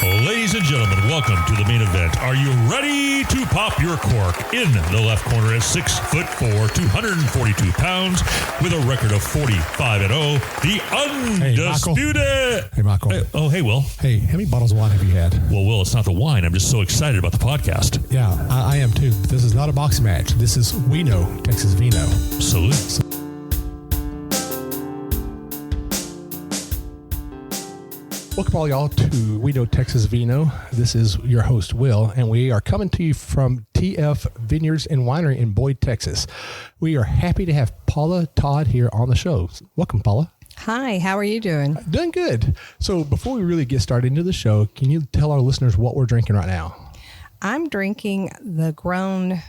Ladies and gentlemen, welcome to the main event. Are you ready to pop your cork? In the left corner at 6'4", 242 pounds, with a record of 45-0, the undisputed. Hey, Michael. Hey, Will. Hey, how many bottles of wine have you had? Well, Will, it's not the wine. I'm just so excited about the podcast. Yeah, I am too. This is not a boxing match. This is We Know Texas Vino. Salute. Welcome all y'all to We Know Texas Vino. This is your host, Will, and we are coming to you from TF Vineyards and Winery in Boyd, Texas. We are happy to have Paula Todd here on the show. Welcome, Paula. Hi, how are you doing? Doing good. So before we really get started into the show, can you tell our listeners what we're drinking right now? I'm drinking the grown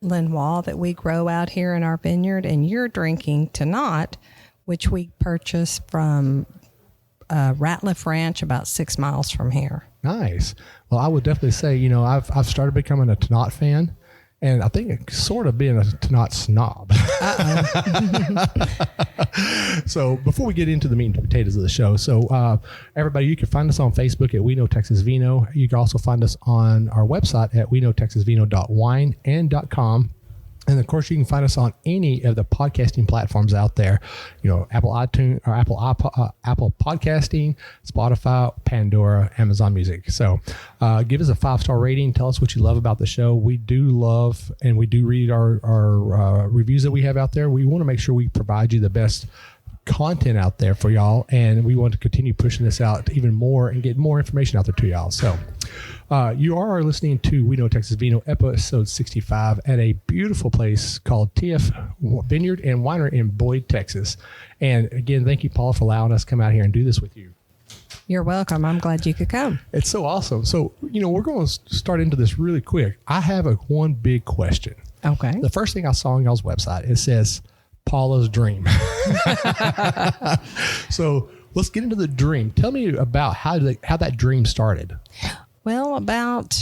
Lenoir that we grow out here in our vineyard, and you're drinking Tannat, which we purchased from Ratliff Ranch about 6 miles from here. Nice. Well, I would definitely say, I've started becoming a Tannat fan, and I think sort of being a Tannat snob. So before we get into the meat and potatoes of the show, everybody, you can find us on Facebook at We Know Texas Vino. You can also find us on our website at weknowtexasvino.wine and .com. And of course, you can find us on any of the podcasting platforms out there. Apple iTunes or Apple Podcasting, Spotify, Pandora, Amazon Music. So give us a 5-star rating. Tell us what you love about the show. We do love and we do read our reviews that we have out there. We want to make sure we provide you the best content out there for y'all, and we want to continue pushing this out even more and get more information out there to y'all. So you are listening to We Know Texas Vino, episode 65, at a beautiful place called TF Vineyard and Winery in Boyd, Texas. And again, thank you, Paula, for allowing us to come out here and do this with you. You're welcome. I'm glad you could come. It's so awesome. So, we're going to start into this really quick. I have one big question. Okay. The first thing I saw on y'all's website, it says Paula's Dream. So let's get into the dream. Tell me about how that dream started. Well, about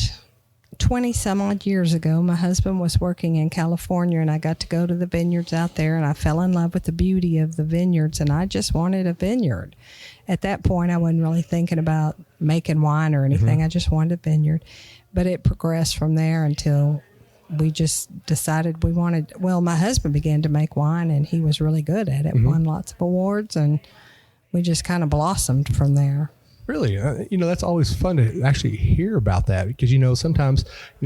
20 some odd years ago, my husband was working in California, and I got to go to the vineyards out there, and I fell in love with the beauty of the vineyards, and I just wanted a vineyard. At that point, I wasn't really thinking about making wine or anything. Mm-hmm. I just wanted a vineyard. But it progressed from there until we just decided my husband began to make wine, and he was really good at it, mm-hmm. won lots of awards, and we just kind of blossomed from there. Really? That's always fun to actually hear about that, because, sometimes,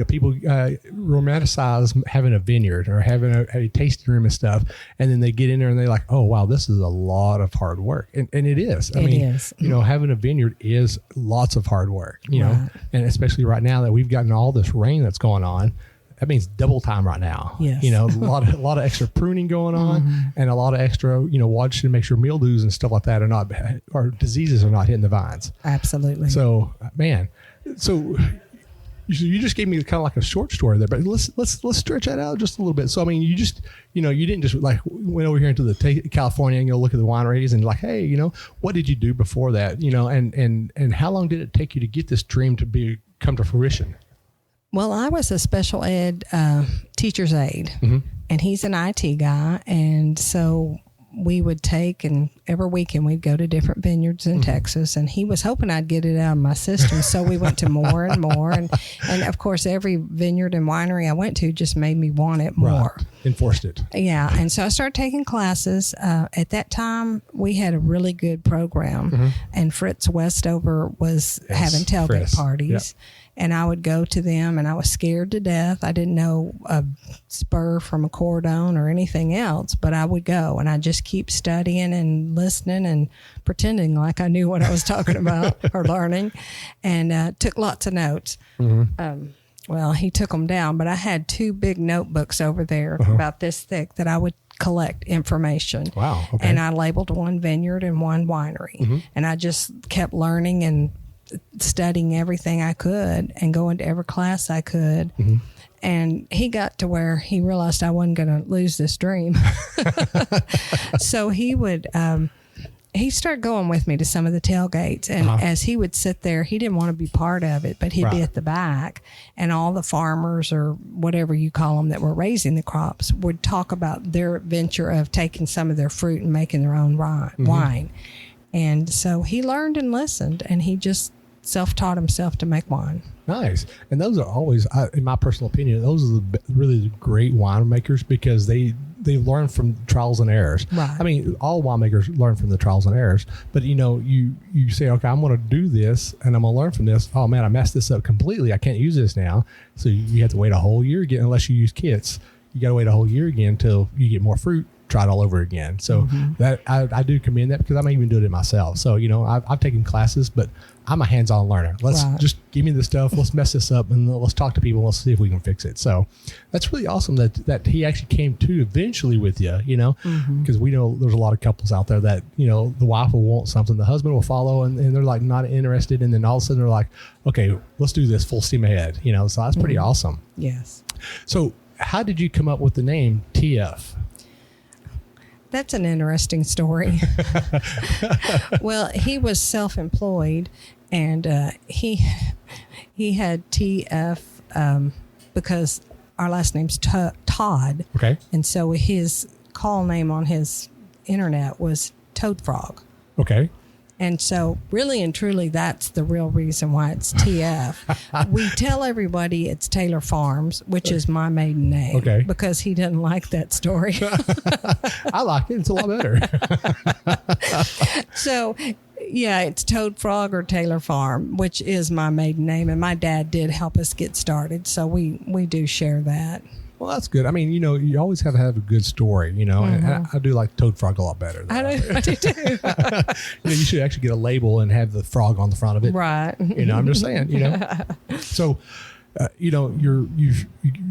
people romanticize having a vineyard or having a tasting room and stuff. And then they get in there and they're like, oh, wow, this is a lot of hard work. And it is. It is. Having a vineyard is lots of hard work, right. And especially right now that we've gotten all this rain that's going on. That means double time right now. Yes. A lot of extra pruning going on, mm-hmm. and a lot of extra, watching to make sure mildews and stuff like that or diseases are not hitting the vines. Absolutely. So, man, you just gave me kind of like a short story there, but let's stretch that out just a little bit. So, you just, you didn't just like went over here into the California and look at the wineries and like, hey, what did you do before that? And how long did it take you to get this dream to come to fruition? Well, I was a special ed teacher's aide, mm-hmm. and he's an IT guy. And so we would and every weekend we'd go to different vineyards in mm-hmm. Texas, and he was hoping I'd get it out of my system. So we went to more and more. And of course, every vineyard and winery I went to just made me want it more. Right. Enforced it. Yeah. And so I started taking classes. At that time, we had a really good program, mm-hmm. and Fritz Westover was having tailgate parties. Yep. And I would go to them, and I was scared to death. I didn't know a spur from a cordon or anything else, but I would go, and I'd just keep studying and listening and pretending like I knew what I was talking about or learning, and took lots of notes. Mm-hmm. Well, he took them down, but I had 2 big notebooks over there uh-huh. about this thick that I would collect information. Wow. Okay. And I labeled one vineyard and one winery, mm-hmm. and I just kept learning and studying everything I could and going to every class I could. Mm-hmm. And he got to where he realized I wasn't going to lose this dream. So he would, he started going with me to some of the tailgates. And uh-huh. as he would sit there, he didn't want to be part of it, but he'd be at the back. And all the farmers or whatever you call them that were raising the crops would talk about their venture of taking some of their fruit and making their own wine. Mm-hmm. And so he learned and listened, and he just self-taught himself to make wine. Nice. And those are always, in my personal opinion, those are really great winemakers because they learn from trials and errors. Right. I mean, all winemakers learn from the trials and errors, but you say, okay, I'm going to do this and I'm going to learn from this. Oh man, I messed this up completely. I can't use this now. So you have to wait a whole year again, unless you use kits. You got to wait a whole year again until you get more fruit. Try it all over again. So that I do commend that because I'm even doing it myself. So, I've taken classes, but I'm a hands-on learner. Let's just give me the stuff. Let's mess this up and let's talk to people. And let's see if we can fix it. So that's really awesome that he actually came to eventually with you, because we know there's a lot of couples out there that, the wife will want something, the husband will follow and they're like not interested. And then all of a sudden they're like, okay, let's do this full steam ahead, so that's pretty awesome. Yes. So how did you come up with the name TF? That's an interesting story. Well, he was self-employed, and he had TF because our last name's Todd. Okay. And so his call name on his internet was Toad Frog. Okay. And so really and truly, that's the real reason why it's TF. We tell everybody it's Taylor Farms, which is my maiden name. Okay. Because he doesn't like that story. I like it. It's a lot better. So, yeah, it's Toad Frog or Taylor Farm, which is my maiden name. And my dad did help us get started. So we do share that. Well, that's good. I mean, you always have to have a good story, and I do like Toad Frog a lot better. I do too. You should actually get a label and have the frog on the front of it. Right. I'm just saying, So, you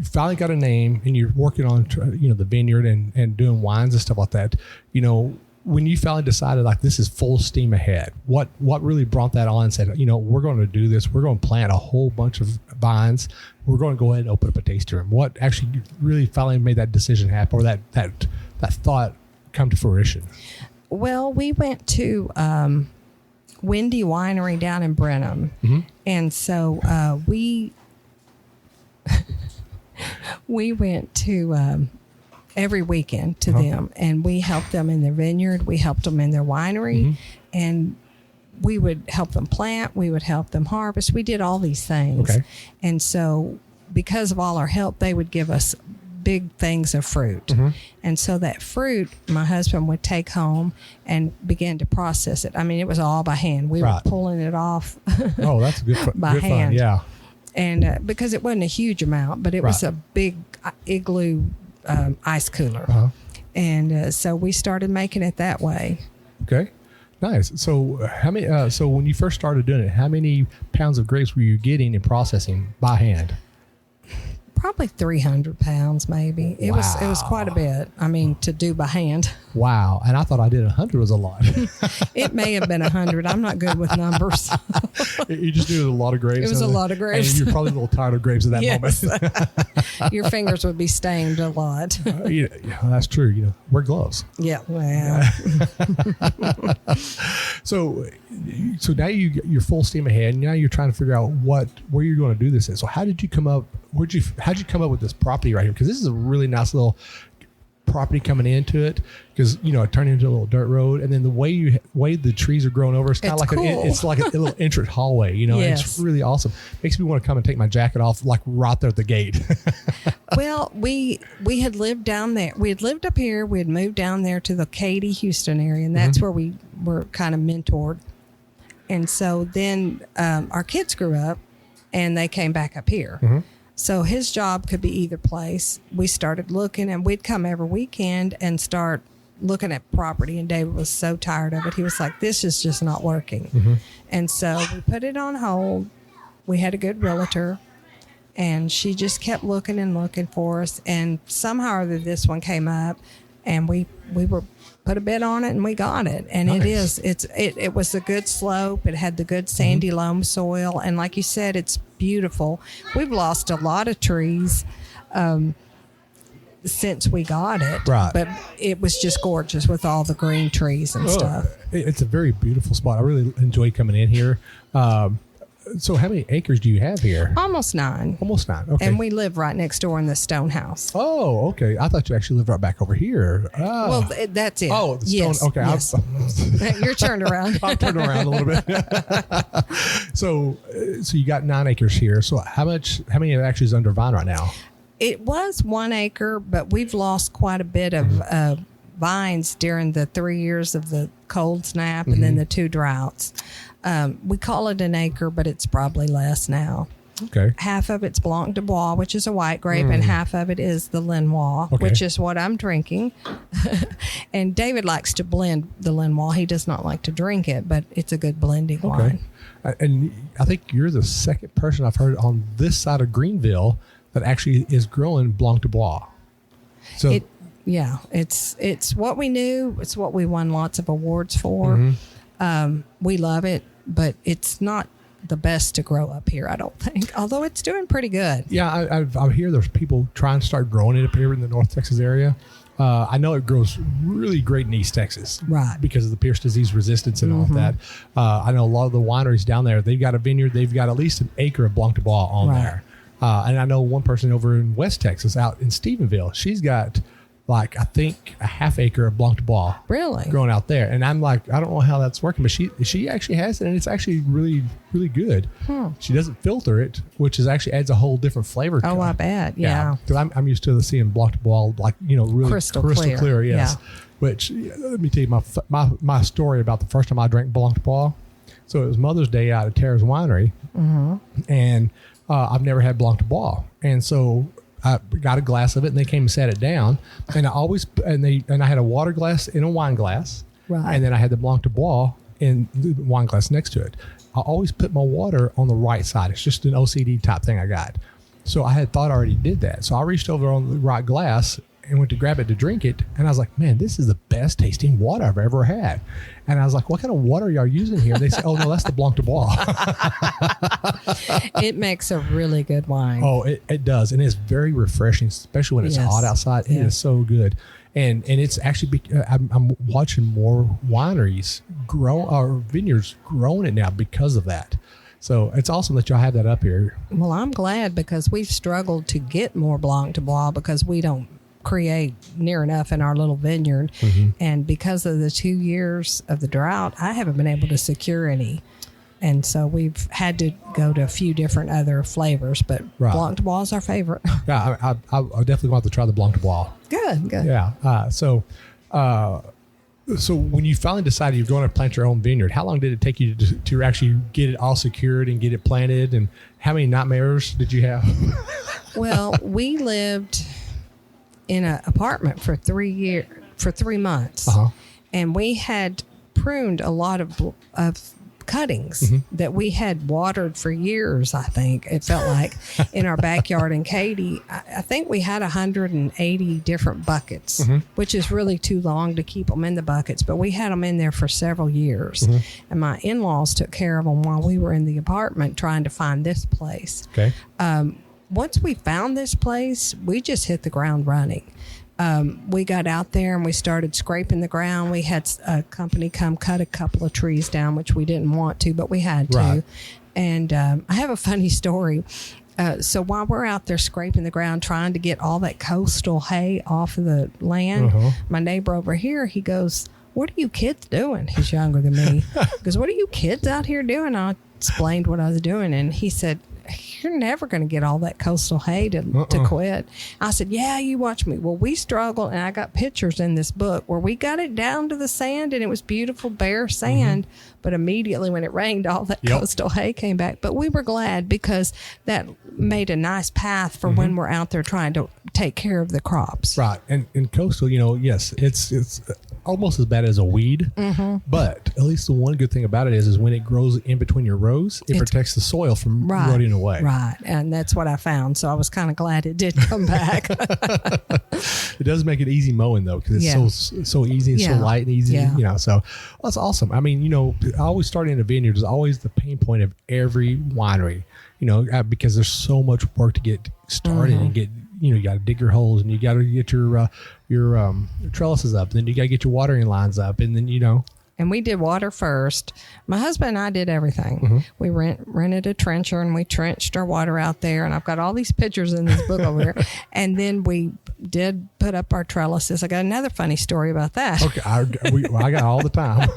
finally got a name and you're working on, the vineyard and doing wines and stuff like that. When you finally decided like this is full steam ahead, what really brought that on and said, we're going to do this. We're going to plant a whole bunch of vines. We're going to go ahead and open up a tasting room. What actually really finally made that decision happen, or that thought come to fruition? Well, we went to Windy Winery down in Brenham. Mm-hmm. And so we went to every weekend to them, and we helped them in their vineyard. We helped them in their winery, and we would help them plant. We would help them harvest. We did all these things. Okay. And so because of all our help, they would give us big things of fruit. Mm-hmm. And so that fruit, my husband would take home and begin to process it. I mean, it was all by hand. We were pulling it off. Oh, that's good. By good hand. Fun. Yeah. And because it wasn't a huge amount, but it was a big igloo ice cooler. And so we started making it that way. Okay. Nice. So how many? So when you first started doing it, how many pounds of grapes were you getting and processing by hand? Probably 300 pounds, maybe. It was quite a bit. I mean, to do by hand. Wow. And I thought I did 100 was a lot. It may have been 100. I'm not good with numbers. You just do a lot of grapes. It was a lot of grapes. And you're probably a little tired of grapes at that moment. Your fingers would be stained a lot. Yeah, that's true. Wear gloves. Yeah. Well. So now you're full steam ahead. And now you're trying to figure out where you're going to do this in. So how did you come up? How'd you come up with this property right here? Because this is a really nice little property coming into it. Because it turned into a little dirt road, and then the way the trees are growing over, it's kind of like cool. It's like a little entrance hallway. Yes. It's really awesome. Makes me want to come and take my jacket off like right there at the gate. Well, we had lived down there. We had lived up here. We had moved down there to the Katy, Houston area, and that's where we were kind of mentored. And so then our kids grew up, and they came back up here. Mm-hmm. So his job could be either place. We started looking, and we'd come every weekend and start looking at property. And David was so tired of it. He was like, this is just not working. Mm-hmm. And so we put it on hold. We had a good realtor, and she just kept looking and looking for us. And somehow or other, this one came up, and we were put a bid on it, and we got it. And nice. It was a good slope. It had the good sandy loam soil. And like you said, it's beautiful. We've lost a lot of trees since we got it. Right. But it was just gorgeous with all the green trees and stuff. It's a very beautiful spot. I really enjoy coming in here. So how many acres do you have here? Almost 9. Almost 9. Okay. And we live right next door in the stone house. Oh, okay. I thought you actually lived right back over here. Well, that's it. Oh, the stone. Yes, Okay. Yes. You're turned around. I'm turned around a little bit. So you got 9 acres here. So how many actually is under vine right now? It was 1 acre, but we've lost quite a bit of vines during the 3 years of the cold snap and then the 2 droughts. We call it an acre, but it's probably less now. Okay. Half of it's Blanc de Bois, which is a white grape, and half of it is the Lenoir, which is what I'm drinking. And David likes to blend the Lenoir. He does not like to drink it, but it's a good blending wine. And I think you're the second person I've heard on this side of Greenville that actually is growing Blanc de Bois. So it's what we knew. It's what we won lots of awards for. We love it, but it's not the best to grow up here, I don't think, although it's doing pretty good. Yeah, I hear there's people trying to start growing it up here in the North Texas area. I know it grows really great in East Texas, right? Because of the Pierce disease resistance and all of that. I know a lot of the wineries down there, they've got a vineyard, they've got at least an acre of Blanc de Bois on there. And I know one person over in West Texas out in Stephenville, she's got like, I think, a half acre of Blanc de Bois growing out there. And I'm like, I don't know how that's working, but she actually has it, and it's actually really, really good. She doesn't filter it, which is actually adds a whole different flavor to it. I bet. Yeah. Because I'm used to seeing Blanc de Bois, like, really crystal clear. Yes. Yeah. Which, let me tell you my story about the first time I drank Blanc de Bois. So it was Mother's Day out at Tara's Winery, and I've never had Blanc de Bois. And so I got a glass of it, and they came and sat it down. And I had a water glass in a wine glass, and then I had the Blanc de Bois in the wine glass next to it. I always put my water on the right side. It's just an OCD type thing I got. So I had thought I already did that. So I reached over on the right glass and went to grab it to drink it. And I was like, man, this is the best tasting water I've ever had. And I was like, what kind of water are y'all using here? They said, oh, no, that's the Blanc de Bois. It makes a really good wine. Oh, it does. And it's very refreshing, especially when it's hot outside. It is so good. And it's actually, I'm watching more wineries vineyards growing it now because of that. So it's awesome that y'all have that up here. Well, I'm glad, because we've struggled to get more Blanc de Bois because we don't create near enough in our little vineyard. And because of the 2 years of the drought, I haven't been able to secure any. And so we've had to go to a few different other flavors, but Blanc de Bois is our favorite. Yeah, I definitely want to try the Blanc de Bois. Good. Yeah. So when you finally decided you're going to plant your own vineyard, how long did it take you to actually get it all secured and get it planted? And how many nightmares did you have? Well, we lived in an apartment for 3 months, and we had pruned a lot of cuttings that we had watered for years. I think it felt like in our backyard in Katy. I think we had 180 different buckets, which is really too long to keep them in the buckets, but we had them in there for several years. And my in-laws took care of them while we were in the apartment trying to find this place. Once we found this place, we just hit the ground running. We got out there and we started scraping the ground. We had a company come cut a couple of trees down, which we didn't want to, but we had to. And I have a funny story. So while we're out there scraping the ground, trying to get all that coastal hay off of the land, my neighbor over here, he goes, "What are you kids doing?" He's younger than me. He goes, "What are you kids out here doing?" I explained what I was doing, and he said, "You're never going to get all that coastal hay to quit." I said, "Yeah, you watch me." Well, we struggled, and I got pictures in this book where we got it down to the sand, and it was beautiful, bare sand. But immediately when it rained, all that coastal hay came back. But we were glad, because that made a nice path for when we're out there trying to take care of the crops. Right. And coastal, yes, it's almost as bad as a weed, but at least the one good thing about it is when it grows in between your rows, it protects the soil from rotting away. Right, and that's what I found. So I was kind of glad it did come back. It does make it easy mowing though, because it's so easy and so light and easy. So that's awesome. I mean, always starting in a vineyard is always the pain point of every winery. Because there's so much work to get started and get. You got to dig your holes, and you got to get your trellises up, and then you got to get your watering lines up, and then And we did water first. My husband and I did everything. We rented a trencher, and we trenched our water out there. And I've got all these pictures in this book over here. And then we did put up our trellises. I got another funny story about that. Okay, I got all the time.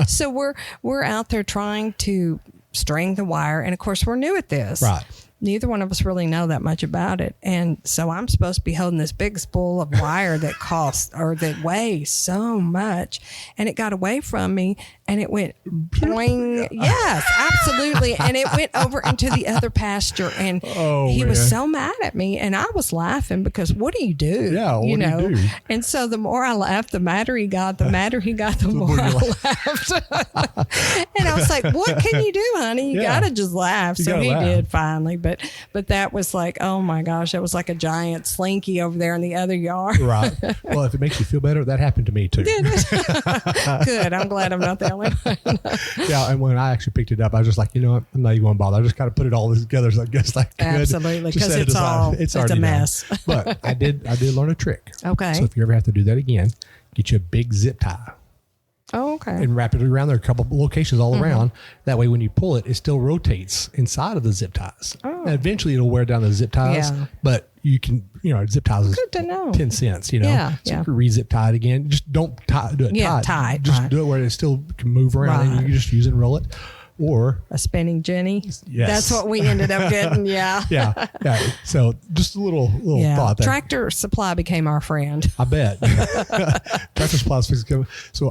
So we're out there trying to string the wire. And of course, we're new at this. Right. Neither one of us really know that much about it. And so I'm supposed to be holding this big spool of wire that weighs so much. And it got away from me and it went boing. Yes, absolutely. And it went over into the other pasture. And he was so mad at me. And I was laughing because what do you do? Yeah, what do you do? And so the more I laughed, the madder he got, the more I laughed. And I was like, what can you do, honey? You got to just laugh. So he did finally. But that was like, oh my gosh, that was like a giant slinky over there in the other yard. Right. Well, if it makes you feel better, that happened to me too. Did it? Good. I'm glad I'm not the only one. Yeah. And when I actually picked it up, I was just like, you know what? I'm not even going to bother. I just got to put it all together. So I guess like absolutely, because it's a mess. But I did learn a trick. Okay. So if you ever have to do that again, get you a big zip tie. Oh, okay. And wrap it around there, a couple of locations all around. That way, when you pull it, it still rotates inside of the zip ties. Oh. And eventually, it'll wear down the zip ties. Yeah. But you can, zip ties is good to know. 10 cents, Yeah. So you can re-zip tie it again. Just don't do it tight. Tight. Just do it where it still can move around and you can just use it and roll it. Or a spinning Jenny. Yes. That's what we ended up getting. Yeah. Yeah. So just a little thought there. Tractor Supply became our friend. I bet. Tractor Supply. So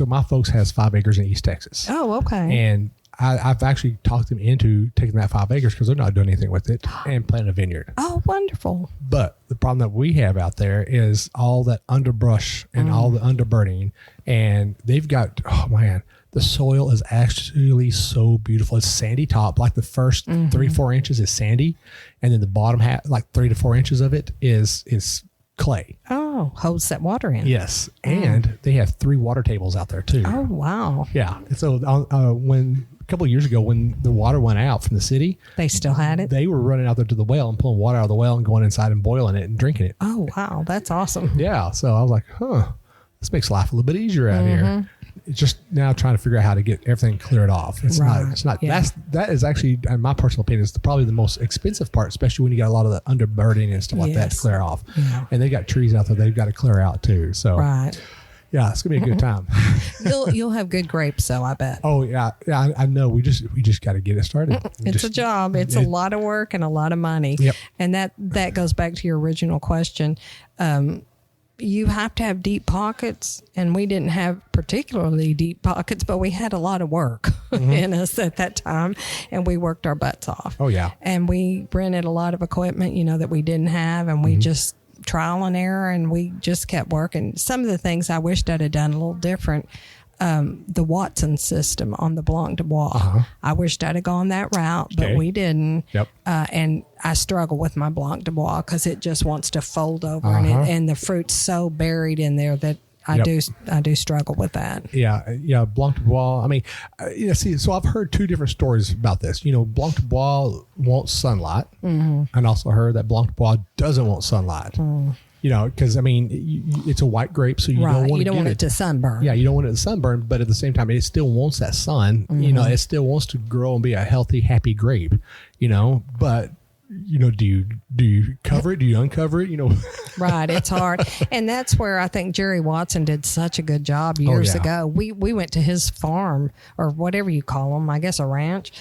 my folks has 5 acres in East Texas. Oh, okay. And I've actually talked them into taking that 5 acres because they're not doing anything with it and planting a vineyard. Oh, wonderful. But the problem that we have out there is all that underbrush and all the underburning. And they've got, the soil is actually so beautiful. It's sandy top. Like the first 3-4 inches is sandy. And then the bottom half, like 3 to 4 inches of it is clay. Oh, holds that water in. Yes. And they have 3 water tables out there too. Oh, wow. Yeah. So when a couple of years ago, when the water went out from the city, they still had it. They were running out there to the well and pulling water out of the well and going inside and boiling it and drinking it. Oh, wow. That's awesome. Yeah. So I was like, this makes life a little bit easier out here. It's just now trying to figure out how to get everything cleared off. It's not. Yeah. That is actually, in my personal opinion, is probably the most expensive part, especially when you got a lot of the underburden and stuff like that to clear off. Yeah. And they got trees out there they've got to clear out too. So yeah, it's gonna be a good time. You'll have good grapes, though, I bet. Oh yeah, I know. We just got to get it started. It's a job. It's a lot of work and a lot of money. Yep. And that goes back to your original question. You have to have deep pockets, and we didn't have particularly deep pockets, but we had a lot of work in us at that time, and we worked our butts off. Oh yeah. And we rented a lot of equipment, that we didn't have, and we just trial and error, and we just kept working. Some of the things I wished I'd have done a little different. The Watson system on the Blanc de Bois. I wished I'd have gone that route, but we didn't. Yep. And I struggle with my Blanc de Bois because it just wants to fold over, and the fruit's so buried in there that I do struggle with that. Yeah. Blanc de Bois. I mean, so I've heard 2 different stories about this. Blanc de Bois wants sunlight, and also heard that Blanc de Bois doesn't want sunlight. Because it's a white grape, so you don't want it to sunburn. Yeah, you don't want it to sunburn, but at the same time, it still wants that sun. It still wants to grow and be a healthy, happy grape. But do you cover it? Do you uncover it? Right. It's hard. And that's where I think Jerry Watson did such a good job years ago. We went to his farm, or whatever you call them, I guess a ranch,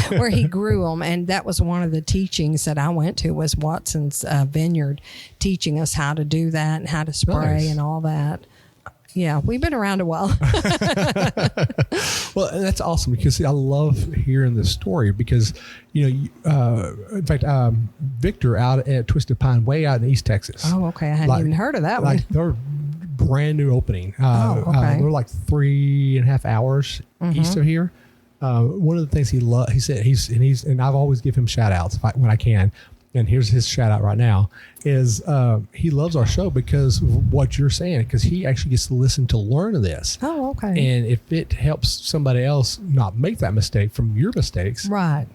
where he grew them. And that was one of the teachings that I went to, was Watson's vineyard, teaching us how to do that and how to spray and all that. Yeah, we've been around a while. Well, that's awesome, because I love hearing this story, because, in fact, Victor out at Twisted Pine, way out in East Texas. Oh, okay. I hadn't even heard of that one. They're brand new opening. They're like 3.5 hours east of here. One of the things he said, and I've always give him shout outs when I can. And here's his shout out right now, is he loves our show because of what you're saying, because he actually gets to listen to learn of this. Oh, okay. And if it helps somebody else not make that mistake from your mistakes. Right.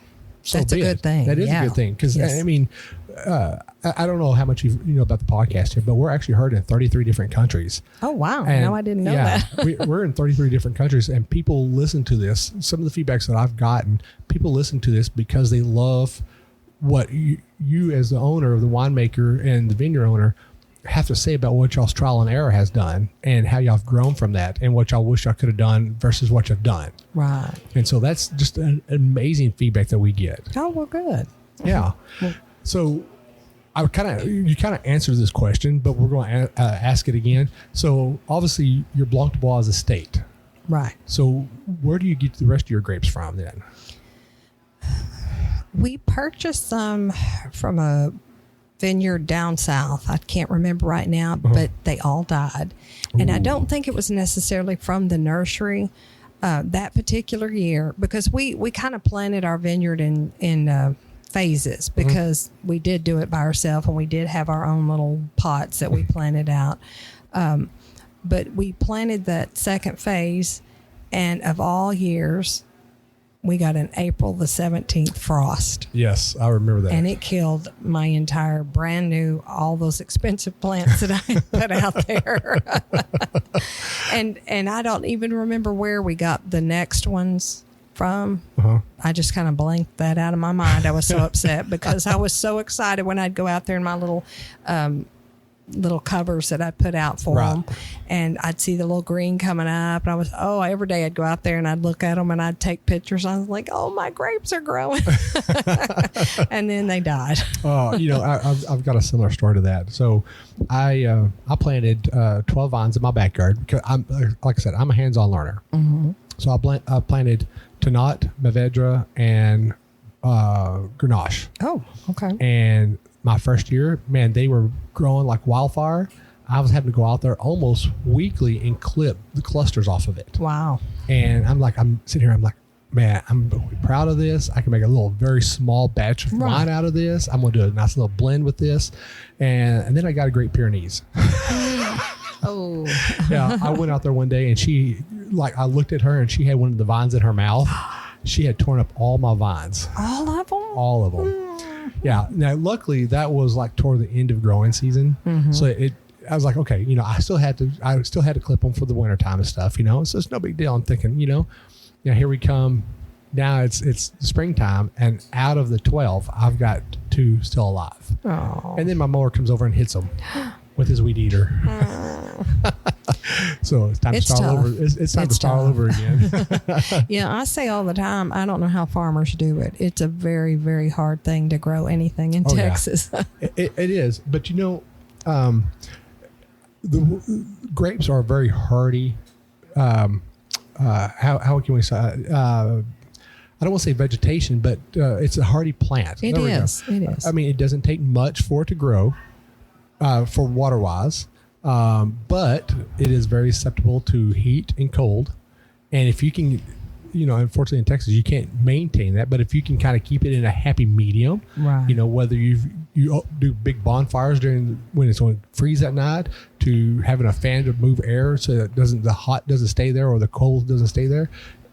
That's a good thing. That is a good thing. Because, I don't know how much you know about the podcast here, but we're actually heard in 33 different countries. Oh, wow. No, I didn't know that. We're in 33 different countries, and people listen to this. Some of the feedbacks that I've gotten, people listen to this because they love what you as the owner of the winemaker and the vineyard owner, have to say about what y'all's trial and error has done and how y'all have grown from that and what y'all wish y'all could have done versus what you've done. Right. And so that's just an amazing feedback that we get. Oh, well, good. Yeah. So you kind of answered this question, but we're going to ask it again. So obviously you're Blanc de Bois estate. Right. So where do you get the rest of your grapes from then? We purchased some from a vineyard down south. I can't remember right now, but they all died. And I don't think it was necessarily from the nursery that particular year, because we kind of planted our vineyard in phases, because we did do it by ourselves and we did have our own little pots that we planted out. But we planted that second phase, and of all years, we got an April the 17th frost. Yes, I remember that. And it killed my entire brand new, all those expensive plants that I put out there. and I don't even remember where we got the next ones from. I just kind of blanked that out of my mind. I was so upset because I was so excited when I'd go out there in my little covers that I put out for them, and I'd see the little green coming up, and every day I'd go out there and I'd look at them and I'd take pictures. I was like, oh, my grapes are growing. And then they died. I've got a similar story to that. So I planted 12 vines in my backyard because like I said, I'm a hands-on learner. So I planted Tannat, Mourvedre, and Grenache. Oh, okay. And my first year, man, they were growing like wildfire. I was having to go out there almost weekly and clip the clusters off of it. Wow. And I'm sitting here, I'm like, man, I'm proud of this. I can make a little very small batch of wine out of this. I'm going to do a nice little blend with this. And then I got a Great Pyrenees. Oh. Yeah, I went out there one day and I looked at her and she had one of the vines in her mouth. She had torn up all my vines. All of them? All of them. Yeah. Now, luckily, that was like toward the end of growing season. So I was like, okay, I still had to clip them for the winter time and stuff, so it's no big deal. I'm thinking, here we come. Now it's springtime, and out of the 12, I've got 2 still alive. Oh. And then my mower comes over and hits them with his weed eater. So it's time to start over. It's time to start over again. Yeah, I say all the time, I don't know how farmers do it. It's a very, very hard thing to grow anything in Texas. Yeah. It is. But the grapes are very hardy. How can we say? I don't want to say vegetation, but it's a hardy plant. It is. I mean, it doesn't take much for it to grow, for water-wise, but it is very susceptible to heat and cold. And if you can, unfortunately in Texas, you can't maintain that. But if you can kind of keep it in a happy medium, right. Whether you do big bonfires when it's going to freeze at night, to having a fan to move air so that the hot doesn't stay there or the cold doesn't stay there.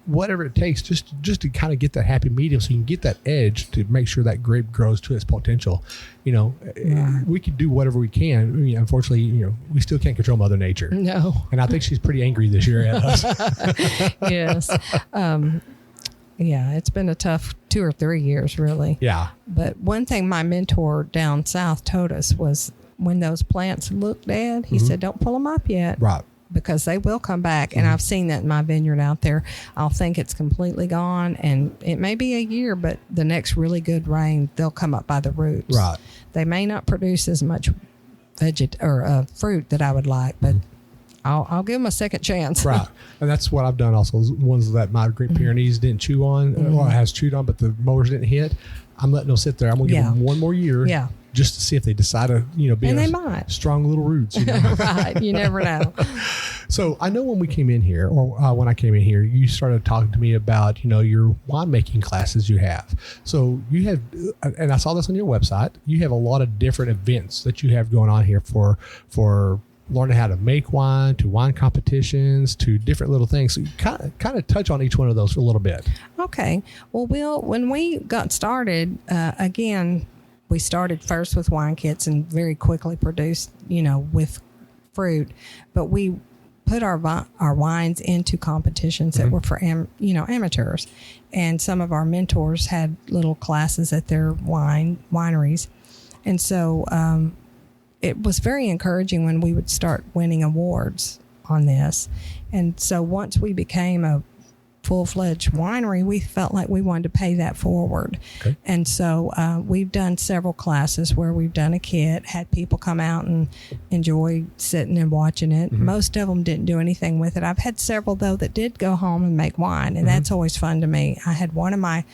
Whatever it takes, just to kind of get that happy medium, so you can get that edge to make sure that grape grows to its potential. We could do whatever we can. I mean, unfortunately, we still can't control Mother Nature. No. And I think she's pretty angry this year at us. Yes. Yeah, it's been a tough 2 or 3 years, really. Yeah. But one thing my mentor down south told us was, when those plants look dead, he said, don't pull them up yet. Right. Because they will come back. And I've seen that in my vineyard out there. I'll think it's completely gone, and it may be a year, but the next really good rain, they'll come up by the roots. Right. They may not produce as much fruit that I would like, but I'll give them a second chance. Right. And that's what I've done also. Ones that my Great Pyrenees didn't chew on, or has chewed on, but the mowers didn't hit. I'm letting them sit there. I'm going to give them one more year. Yeah. Just to see if they decide to, be and they might. Strong little roots. Right. You never know. So I know when we came in here, or when I came in here, you started talking to me about, your winemaking classes you have. So you have, and I saw this on your website, you have a lot of different events that you have going on here for learning how to make wine, to wine competitions, to different little things. So you kind of touch on each one of those for a little bit. Okay. Well, when we got started, again, we started first with wine kits and very quickly produced, with fruit. But we put our wines into competitions that were for amateurs, and some of our mentors had little classes at their wineries, and so it was very encouraging when we would start winning awards on this. And so once we became a full-fledged winery, we felt like we wanted to pay that forward. Okay. And so we've done several classes where we've done a kit, had people come out and enjoy sitting and watching it. Mm-hmm. Most of them didn't do anything with it. I've had several, though, that did go home and make wine, and that's always fun to me. I had one of my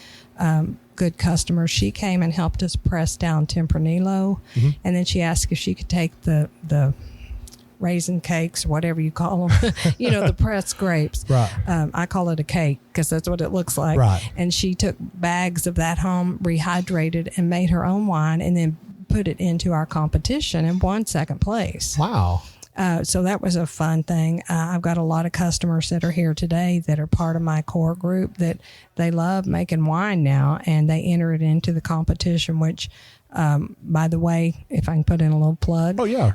good customers. She came and helped us press down Tempranillo, and then she asked if she could take the raisin cakes, whatever you call them, the pressed grapes. Right. I call it a cake because that's what it looks like. Right. And she took bags of that home, rehydrated, and made her own wine, and then put it into our competition and won second place. Wow. So that was a fun thing. I've got a lot of customers that are here today that are part of my core group that they love making wine now, and they enter it into the competition, which, by the way, if I can put in a little plug. Oh, yeah.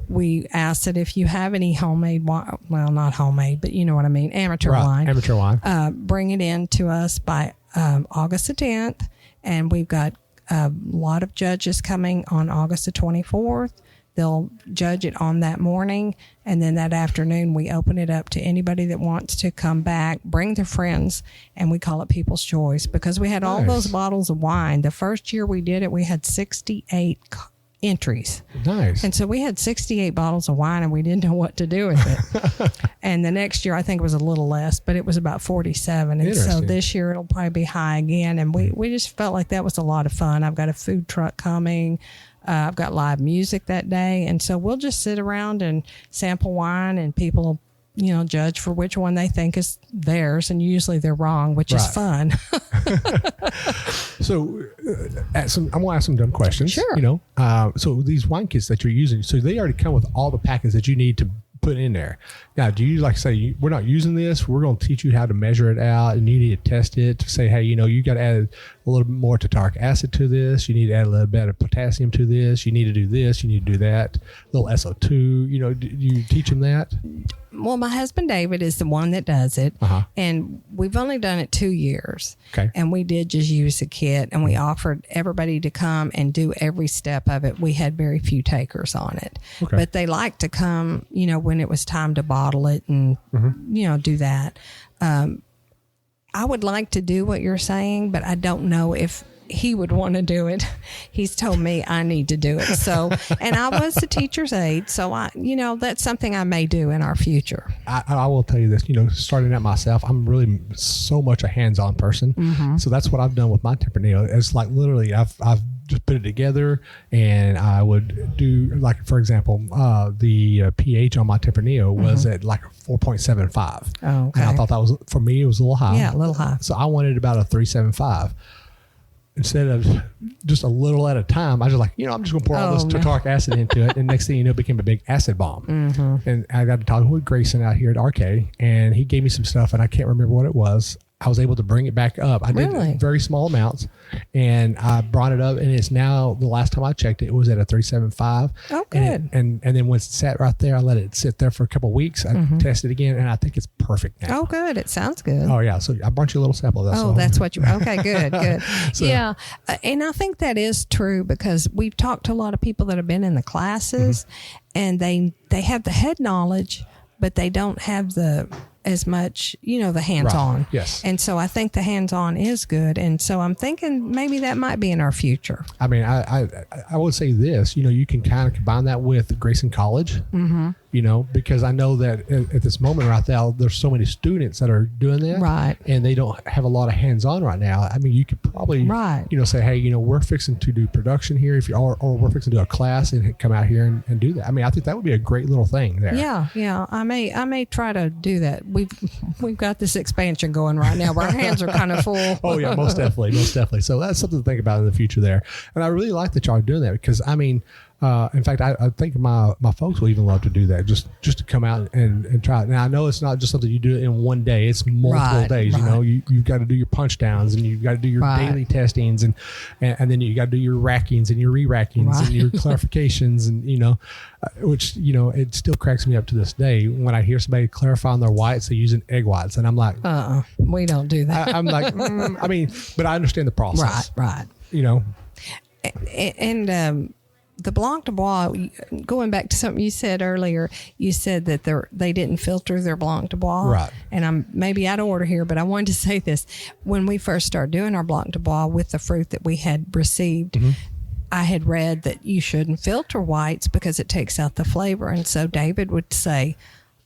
We ask that if you have any homemade wine, well, not homemade, but you know what I mean, amateur wine, bring it in to us by August the 10th. And we've got a lot of judges coming on August the 24th. They'll judge it on that morning. And then that afternoon, we open it up to anybody that wants to come back, bring their friends, and we call it People's Choice because we had all those bottles of wine. The first year we did it, we had 68 entries. Nice. And so we had 68 bottles of wine and we didn't know what to do with it. And the next year I think it was a little less, but it was about 47. And so this year it'll probably be high again. And we just felt like that was a lot of fun. I've got a food truck coming. I've got live music that day. And so we'll just sit around and sample wine, and people will judge for which one they think is theirs, and usually they're wrong, which is fun. So I'm going to ask some dumb questions. Sure. So these wine kits that you're using, so they already come with all the packets that you need to put in there. Now, do you say, we're not using this, we're going to teach you how to measure it out, and you need to test it to say, hey, you got to add a little bit more tartaric acid to this, you need to add a little bit of potassium to this, you need to do this, you need to do that, a little SO2, do you teach them that? Well, my husband David is the one that does it, and we've only done it 2 years. Okay. And we did just use a kit, and we offered everybody to come and do every step of it. We had very few takers on it, but they like to come, when it was time to bottle it and do that. I would like to do what you're saying, but I don't know if he would want to do it. He's told me I need to do it. So, and I was the teacher's aide. So that's something I may do in our future. I will tell you this, starting out myself, I'm really so much a hands-on person. So that's what I've done with my Tempranillo. It's like literally I've just put it together, and I would do, like, for example, the pH on my Tempranillo was at like 4.75. Oh, okay. And I thought that was, for me, it was a little high. Yeah, a little high. So I wanted about a 3.75. Instead of just a little at a time, I was just like, I'm just going to pour all this tartaric acid into it. And next thing you know, it became a big acid bomb. And I got to talk with Grayson out here at RK, and he gave me some stuff, and I can't remember what it was. I was able to bring it back up. I did very small amounts, and I brought it up, and it's now, the last time I checked it was at a 3.75. Oh, good. And then once it sat right there, I let it sit there for a couple of weeks. I tested again, and I think it's perfect now. Oh, good. It sounds good. Oh, yeah. So I brought you a little sample of that. That's what you, okay, good. So, yeah. And I think that is true because we've talked to a lot of people that have been in the classes, and they have the head knowledge, but they don't have as much, the hands-on. Right. Yes. And so I think the hands-on is good. And so I'm thinking maybe that might be in our future. I mean, I would say this, you can kind of combine that with Grayson College, because I know that at this moment right now, there's so many students that are doing that. Right. And they don't have a lot of hands-on right now. I mean, you could probably, say, hey, we're fixing to do production here or we're fixing to do a class and come out here and do that. I mean, I think that would be a great little thing there. Yeah. I may try to do that. We've got this expansion going right now where our hands are kind of full. Oh yeah, most definitely. So that's something to think about in the future there. And I really like that y'all are doing that because I mean, in fact, I think my folks will even love to do that, just to come out and try it. Now, I know it's not just something you do in one day. It's multiple days. You've got to do your punch downs, and you've got to do your daily testings, and then you got to do your rackings and your re-rackings and your clarifications, and which it still cracks me up to this day when I hear somebody clarifying their whites, they're using egg whites, and I'm like, we don't do that. I'm like, I mean, but I understand the process. Right. And the Blanc de Bois, going back to something you said earlier, you said that they didn't filter their Blanc de Bois. Right. And I'm maybe out of order here, but I wanted to say this. When we first started doing our Blanc de Bois with the fruit that we had received, I had read that you shouldn't filter whites because it takes out the flavor. And so David would say,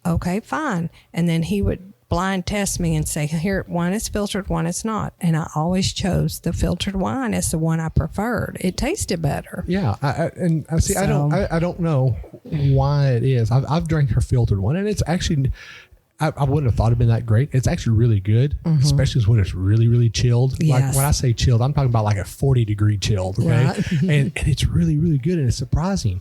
okay, fine. And then he would blind test me and say, here, one is filtered, one is not. And I always chose the filtered wine as the one I preferred. It tasted better. Yeah. I don't know why it is. I've drank her filtered one, and it's actually, I wouldn't have thought it'd been that great. It's actually really good, especially when it's really, really chilled. Yes. Like when I say chilled, I'm talking about like a 40-degree chilled. Okay. Right. and it's really, really good, and it's surprising.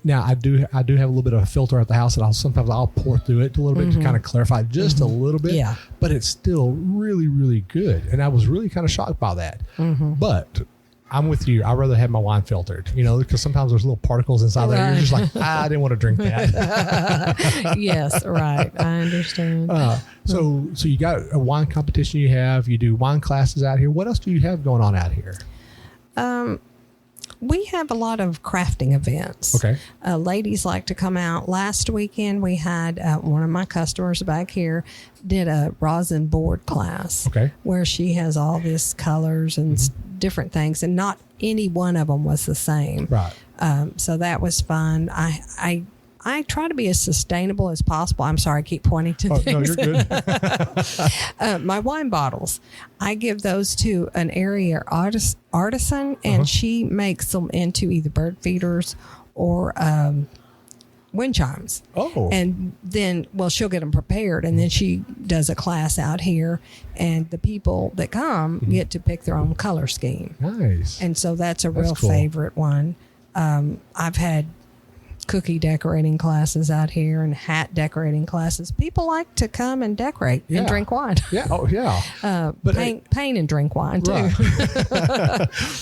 Now I do have a little bit of a filter at the house that sometimes I'll pour through it a little bit to kind of clarify just a little bit. Yeah. But it's still really, really good. And I was really kind of shocked by that. But I'm with you. I'd rather have my wine filtered, because sometimes there's little particles inside there. You're just like, I didn't want to drink that. Yes, right. I understand. So you got a wine competition you do wine classes out here. What else do you have going on out here? We have a lot of crafting events. Okay. Ladies like to come out. Last weekend, we had one of my customers back here did a rosin board class. Okay. Where she has all these colors and different things, and not any one of them was the same. Right. So that was fun. I try to be as sustainable as possible. I'm sorry, I keep pointing to things. No, you're good. My wine bottles, I give those to an area artisan, and she makes them into either bird feeders or wind chimes. Oh. And then, she'll get them prepared, and then she does a class out here, and the people that come get to pick their own color scheme. Nice. And so that's a real favorite one. I've had cookie decorating classes out here and hat decorating classes. People like to come and decorate and drink wine. Yeah. Oh, yeah. But paint and drink wine too. Right.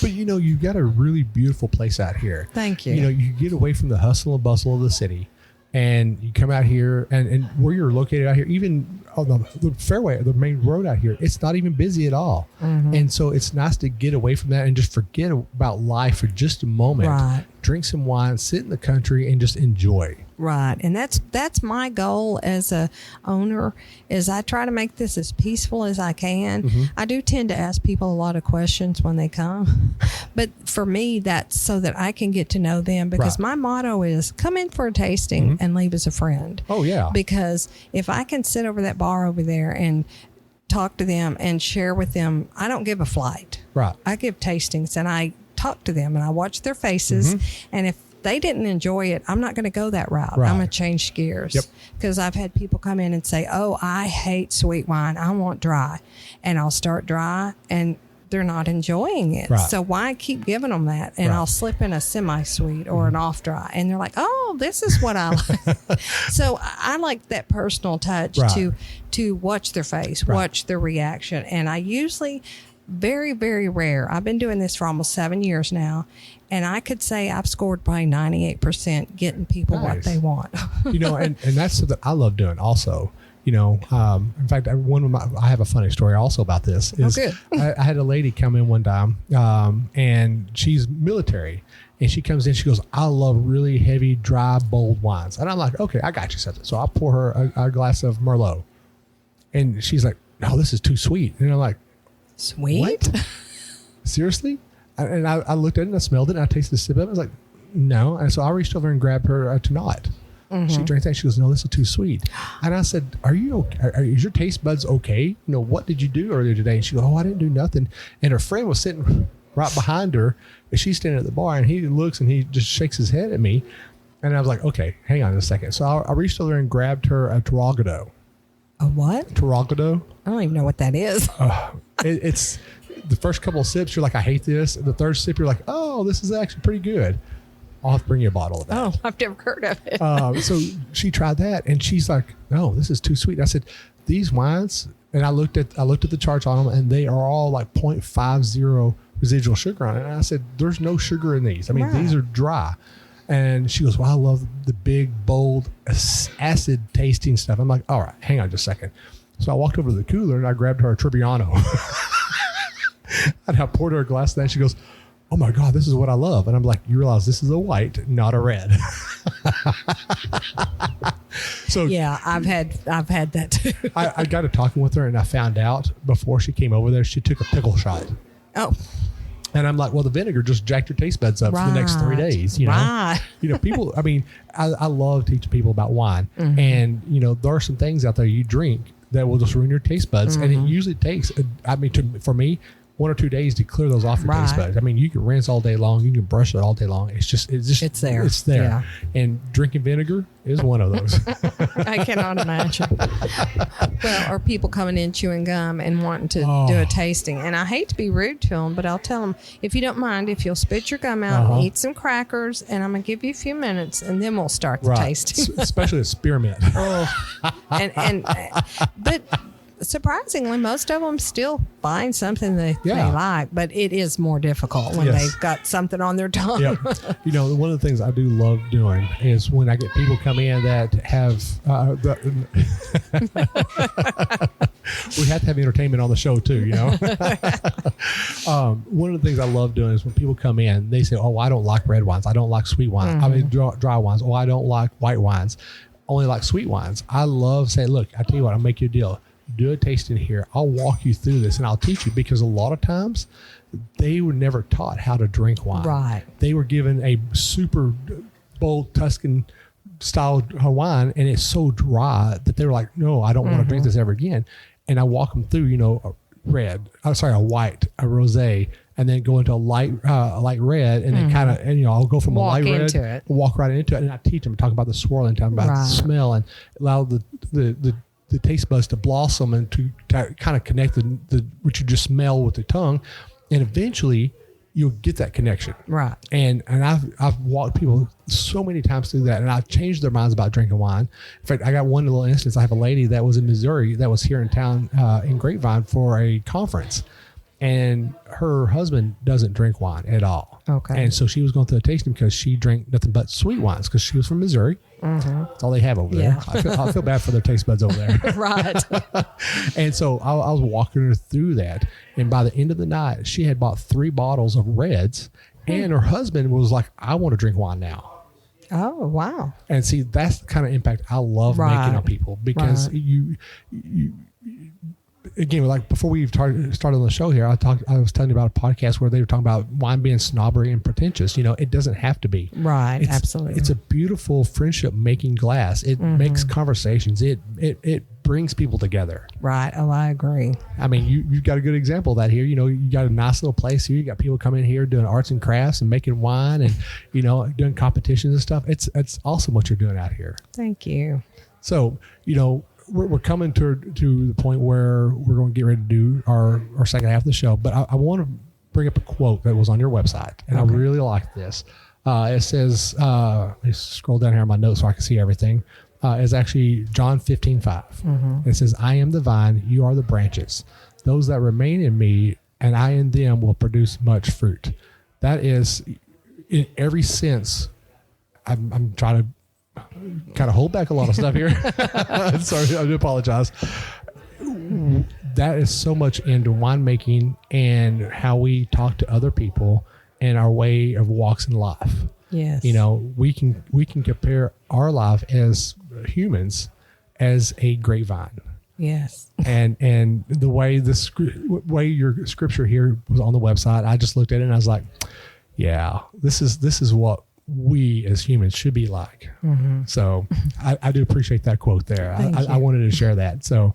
But you've got a really beautiful place out here. Thank you. You get away from the hustle and bustle of the city, and you come out here, and where you're located out here, even on the fairway, the main road out here, it's not even busy at all. And so it's nice to get away from that and just forget about life for just a moment. Right. Drink some wine, sit in the country, and just enjoy. Right. And that's my goal as a owner, is I try to make this as peaceful as I can. I do tend to ask people a lot of questions when they come, but for me, that's so that I can get to know them, because my motto is come in for a tasting and leave as a friend. Oh, yeah. Because if I can sit over that bar over there and talk to them and share with them, I don't give a flight. Right. I give tastings, and I talk to them and I watch their faces. And if they didn't enjoy it, I'm not going to go that route. Right. I'm going to change gears. Yep. Because I've had people come in and say, oh, I hate sweet wine. I want dry. And I'll start dry, and they're not enjoying it. Right. So why keep giving them that? And I'll slip in a semi-sweet or an off-dry, and they're like, oh, this is what I like. So I like that personal touch to watch their face, watch their reaction. And I usually, very, very rare, I've been doing this for almost 7 years now, and I could say I've scored probably 98% getting people what they want. And that's something I love doing also. In fact, I have a funny story also about this. I had a lady come in one time, and she's military, and she comes in, she goes, I love really heavy, dry, bold wines. And I'm like, okay, I got you something. So I pour her a glass of Merlot, and she's like, no, this is too sweet. And I'm like, sweet? What? Seriously? And I looked at it and I smelled it and I tasted a sip of it. I was like, no. And so I reached over and grabbed her a Tonnat. She drank that. She goes, no, this is too sweet. And I said, are you okay? Is your taste buds okay? What did you do earlier today? And she goes, oh, I didn't do nothing. And her friend was sitting right behind her, and she's standing at the bar, and he looks and he just shakes his head at me. And I was like, okay, hang on a second. So I reached over and grabbed her a Tarragodo. A what? Tarragodo. I don't even know what that is. It's the first couple of sips, you're like, I hate this. And the third sip, you're like, oh, this is actually pretty good. I'll have to bring you a bottle of that. Oh, I've never heard of it. So she tried that, and she's like, no, this is too sweet. I said, these wines, and I looked at the charts on them, and they are all like 0.50 residual sugar on it. And I said, there's no sugar in these. I mean, these are dry. And she goes, well, I love the big, bold, acid tasting stuff. I'm like, all right, hang on just a second. So I walked over to the cooler, and I grabbed her a Trebbiano. And I poured her a glass of that. She goes, oh my God, this is what I love. And I'm like, you realize this is a white, not a red. So yeah, I've had that too. I got to talking with her, and I found out before she came over there, she took a pickle shot. Oh. And I'm like, well, the vinegar just jacked your taste buds up for the next 3 days. You know, people, I mean, I love teaching people about wine. Mm-hmm. And, you know, there are some things out there you drink that will just ruin your taste buds. Mm-hmm. And it usually takes, for me, 1 or 2 days to clear those off your taste buds. I mean, you can rinse all day long. You can brush it all day long. It's there. It's there. Yeah. And drinking vinegar is one of those. I cannot imagine. Well, or people coming in chewing gum and wanting to do a tasting. And I hate to be rude to them, but I'll tell them, if you don't mind, if you'll spit your gum out, eat some crackers, and I'm going to give you a few minutes, and then we'll start the tasting. Especially a spearmint. But surprisingly, most of them still find something they like, but it is more difficult when they've got something on their tongue. Yep. You know, one of the things I do love doing is when I get people come in that have we have to have entertainment on the show too, you know. One of the things I love doing is when people come in, they say, oh, I don't like red wines, I don't like sweet wines, I mean dry wines, oh, I don't like white wines, only like sweet wines. I love saying, look, I tell you what, I'll make you a deal. Do a tasting here. I'll walk you through this and I'll teach you, because a lot of times they were never taught how to drink wine. Right. They were given a super bold Tuscan style wine, and it's so dry that they were like, no, I don't want to drink this ever again. And I walk them through, you know, a white, a rosé, and then go into a light red, and then kind of, and you know, I'll go from a light red, walk right into it, and I teach them, talk about the swirling, talk about the smell, and allow the taste buds to blossom and to kind of connect the what you just smell with the tongue, and eventually you'll get that connection. Right. And I've walked people so many times through that, and I've changed their minds about drinking wine. In fact, I got one little instance. I have a lady that was in Missouri that was here in town in Grapevine for a conference, and her husband doesn't drink wine at all. Okay. And so she was going through a tasting because she drank nothing but sweet wines because she was from Missouri. Mm-hmm. That's all they have over there. I feel bad for their taste buds over there. Right. And so I was walking her through that. And by the end of the night, she had bought 3 bottles of reds. And her husband was like, I want to drink wine now. Oh, wow. And see, that's the kind of impact I love making on people, because you again, like before we started on the show here, I was telling you about a podcast where they were talking about wine being snobbery and pretentious. You know, it doesn't have to be. Right. Absolutely. It's a beautiful friendship making glass. It makes conversations. It brings people together. Right. Oh, I agree. I mean, you've got a good example of that here. You know, you got a nice little place here. You got people coming in here doing arts and crafts and making wine and, you know, doing competitions and stuff. It's awesome what you're doing out here. Thank you. So, you know, we're coming to the point where we're going to get ready to do our second half of the show. But I want to bring up a quote that was on your website, and I really like this. It says, let me scroll down here on my notes so I can see everything. It's actually John 15:5. Mm-hmm. It says, I am the vine, you are the branches. Those that remain in me and I in them will produce much fruit. That is, in every sense, I'm trying to kind of hold back a lot of stuff here. Sorry, I do apologize. That is so much into winemaking and how we talk to other people and our way of walks in life. Yes. You know, we can compare our life as humans as a grapevine. Yes. And the way way your scripture here was on the website, I just looked at it and I was like, yeah, this is what we as humans should be like. Mm-hmm. So I do appreciate that quote there. I wanted to share that. So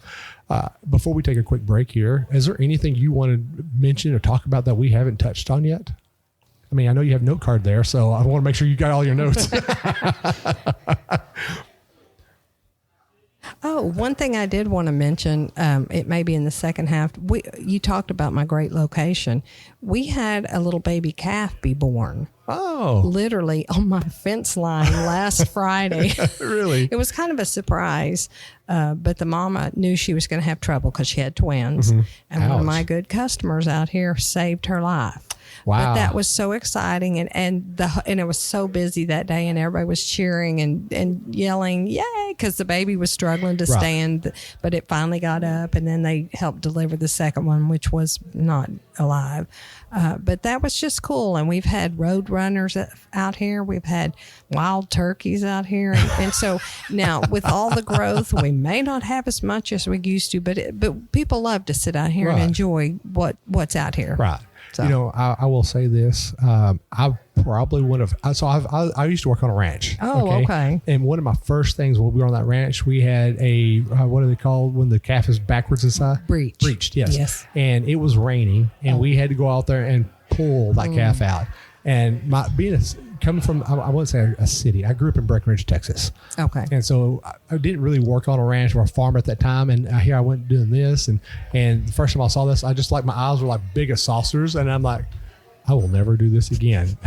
before we take a quick break here, is there anything you want to mention or talk about that we haven't touched on yet? I mean, I know you have a note card there, so I want to make sure you got all your notes. Oh, one thing I did want to mention, it may be in the second half. You talked about my great location. We had a little baby calf be born. Oh. Literally on my fence line last Friday. Really? It was kind of a surprise, but the mama knew she was going to have trouble because she had twins. Mm-hmm. And one of my good customers out here saved her life. Wow. But that was so exciting, and it was so busy that day, and everybody was cheering and yelling, "Yay!" because the baby was struggling to stand, but it finally got up, and then they helped deliver the second one, which was not alive. But that was just cool. And we've had road runners out here. We've had wild turkeys out here. And so now with all the growth, we may not have as much as we used to, but people love to sit out here and enjoy what's out here. Right. So. You know, I will say this. I probably would have. I used to work on a ranch. Oh, okay. And one of my first things when we were on that ranch, we had a what are they called when the calf is backwards inside? Breached. Yes. And it was raining, and we had to go out there and pull that calf out. And coming from, I wouldn't say a city. I grew up in Breckenridge, Texas. Okay. And so I didn't really work on a ranch or a farm at that time. And here I went doing this. And the first time I saw this, I just my eyes were like big as saucers. And I'm like, I will never do this again.